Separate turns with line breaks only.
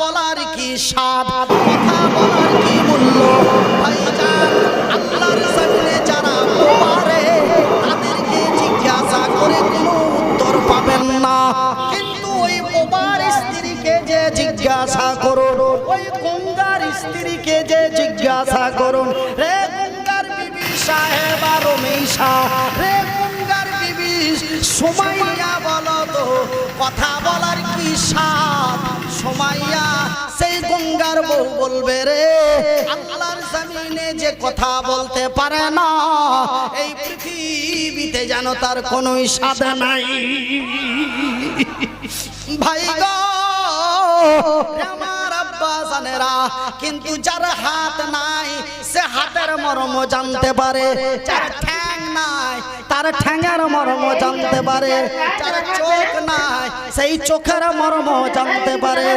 বলার কি স্বাদ, কথা বলার কি মূল্য। ভাইজান, আল্লাহর জমিনে যারা পারে তাদেরকে জিজ্ঞাসা করে কোনো উত্তর পাবেন না, কিন্তু ওই বোবার স্ত্রীকে যে জিজ্ঞাসা করুন, ওই গঙ্গার স্ত্রীকে যে জিজ্ঞাসা করুন, রে গঙ্গার বিবি সাহেবা রমেশা, রে গঙ্গার বিবি সুমাইয়া, বলো তো কথা বলার কি স্বাদ। সুমাইয়া সেই গঙ্গার বউ বলবে, রে আল্লাহর জমিনে যে কথা বলতে পারে না, এই পৃথিবীতে যেন তার কোনো স্বাদ নাই। ভাই গো আমার আব্বা জানেরা, কিন্তু যার হাত নাই সে হাতের মর্ম জানতে পারে, যার ঠ্যাং নাই তার ঠ্যাঙের মর্ম জানতে পারে, যার চোখ নাই সেই চোখের মর্ম জানতে পারে।